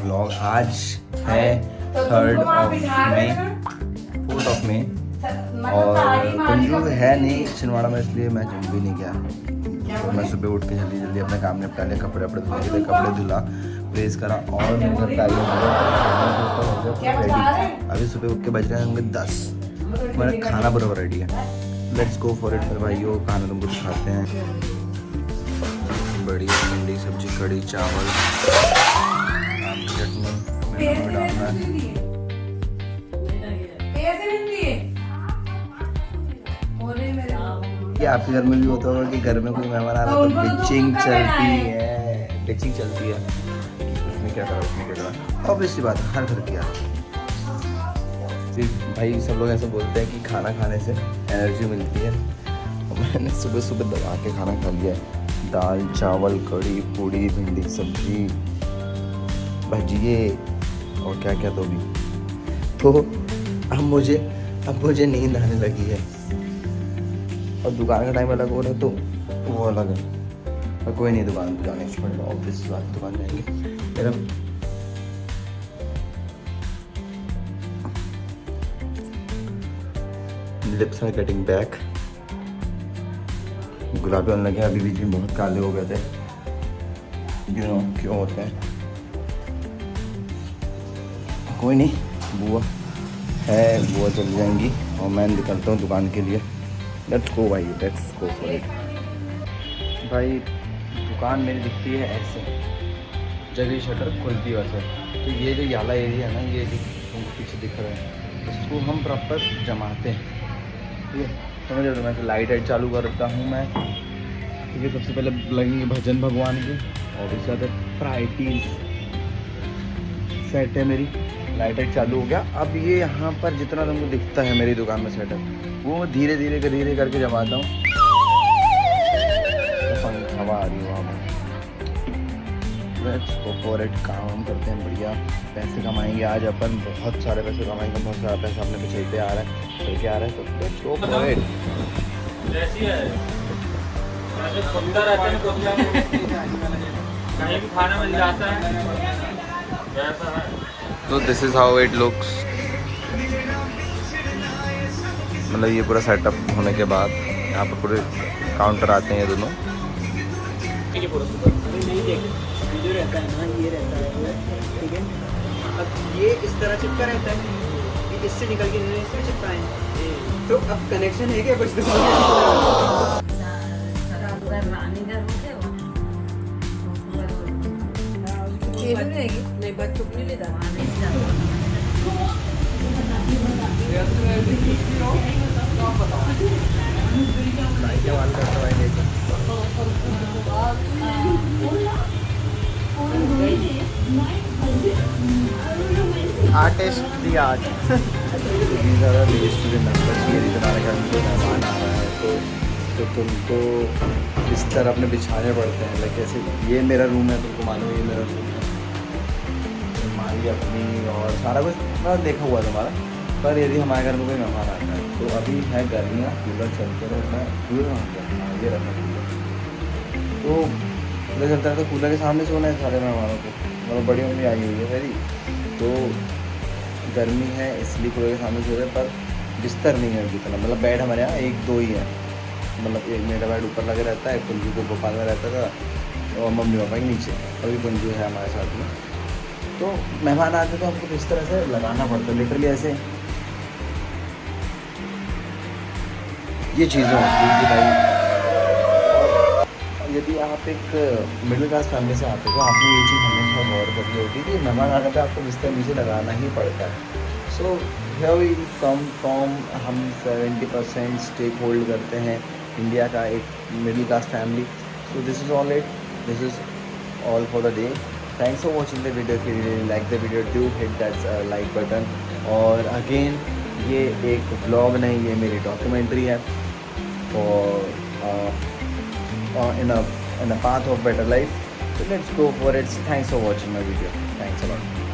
Vlog. आज है 3rd of May, 4th of May और कुंजू है नहीं छिंदवाड़ा में, इसलिए मैं जिम भी नहीं गया। तो मैं सुबह उठ के जल्दी जल्दी अपना काम निपटा लिया, कपड़े वपड़े धोने के लिए कपड़े धुला, प्रेस करा और मैं घर पे आई रेडी। अभी सुबह उठ के बज रहे हैं होंगे 10, मेरा खाना बराबर रेडी है। लेट्स गो फॉर इट मेरे भाइयों, खाना तुमको दिखाते हैं। बढ़िया भिंडी सब्जी, कड़ी चावल, आम की चटनी, मेरे डालना है। ये आपके घर में भी होता होगा कि घर में कोई मेहमान आ रहा है तो बिचिंग चलती है। उसमें क्या करा, उसमें क्या करा, ऑब्वियसली बात है, हर घर की है। फिर भाई सब लोग ऐसे बोलते हैं कि खाना खाने से एनर्जी मिलती है, और मैंने सुबह सुबह दबा के खाना खा लिया है। दाल चावल कड़ी पूड़ी भिंडी सब्जी भजिए और क्या क्या तो भी। तो अब मुझे नींद आने लगी है और दुकान का टाइम अलग हो रहा है तो वो अलग है। और कोई नहीं, दुकान जाने पड़ेगा, ऑफिस के बाद दुकान जाएंगे। मेरा लिप्स आर गेटिंग बैक, गुलाबी होने लगे। अभी बीच में बहुत काले हो गए थे, यू नो क्यों होते हैं। कोई नहीं, बुआ चल जाएंगी और मैं निकलता हूँ दुकान के लिए। लेट्स गो भाई, लेट्स गो फॉर इट। भाई दुकान मेरी दिखती है ऐसे, जगह शटर खुलती है वैसे। तो ये जो याला एरिया है ना, ये तुमको पीछे दिख रहा है, इसको हम प्रॉपर जमाते हैं, ठीक है। समझ रहे हो, मैं लाइट चालू करता हूँ मैं, क्योंकि सबसे पहले लगेंगे भजन भगवान के, और उसके बाद प्राइटीज सेट है मेरी। लाइट चालू हो गया। अब ये यहाँ पर जितना तुमको दिखता है मेरी दुकान में सेटअप, वो धीरे धीरे करके जमाता हूँ। हवा आ रही है वहाँ पर। लेट्स गो फॉर इट, काम करते हैं, बढ़िया पैसे कमाएंगे आज अपन, बहुत सारे पैसे कमाएंगे, बहुत सारा पैसा अपने पे चलते आ रहा है, चल के आ रहा है। तो लेट्स गो फॉर इट। जैसी है ऐसे खुलता रहता है, कहीं भी खाना मिल जाता है, वैसा है। तो this is how it looks. मतलब ये पूरा सेटअप होने के बाद यहाँ पर पूरे काउंटर आते हैं ये दोनों। जो रहता है ना, ये रहता है, ठीक है। अब ये इस तरह चिपका रहता है, ये इससे निकल के इससे चिपका है। तो अब कनेक्शन है क्या कुछ? नहीं बच्चों को नहीं लेता। आर्टिस्ट दी आर्ट। मेरी तुम्हारे घर में कोई मेहमान आ रहा है तो तुमको बिस्तर अपने बिछाने पड़ते हैं। लाइक ऐसे ये मेरा रूम है, तुमको मालूम ये मेरा रूम है, हमारी अपनी और सारा कुछ मतलब देखा हुआ तुम्हारा। पर यदि हमारे घर में कोई मेहमान आता है तो अभी है गर्मियाँ, कूलर चलते रहता है, कूलर ये रखना कूलर, तो कूलर चलता है तो कूलर के सामने सोना है सारे मेहमानों को। मतलब बड़ी मम्मी आई हुई है मेरी, तो गर्मी है इसलिए कूलर के सामने सो रहे, पर बिस्तर नहीं है जितना। मतलब बेड हमारे यहाँ 1-2 ही है, मतलब एक मेरा बेड ऊपर लगे रहता है, कुंजू को भोपाल में रहता था और मम्मी पापा के नीचे, अभी कुंजू है हमारे साथ में। तो मेहमान आते तो हमको इस तरह से लगाना पड़ता है, लिटरली ऐसे ये चीज़ें होती है कि भाई। यदि आप एक मिडिल क्लास फैमिली से आते हो तो आपने ये चीज़ हमेशा गौर करनी होती है कि मेहमान आने पर आपको बिस्तर नीचे लगाना ही पड़ता है। So here we come from, हम 70% स्टेक होल्ड करते हैं इंडिया का एक middle class family. So this is all it, this is all for the day. Thanks for watching the video. if you really like the video, do hit that like button। और again ये एक blog नहीं, ये मेरी documentary है for in a path of better life. So let's go for it. Thanks for watching my video. Thanks a lot.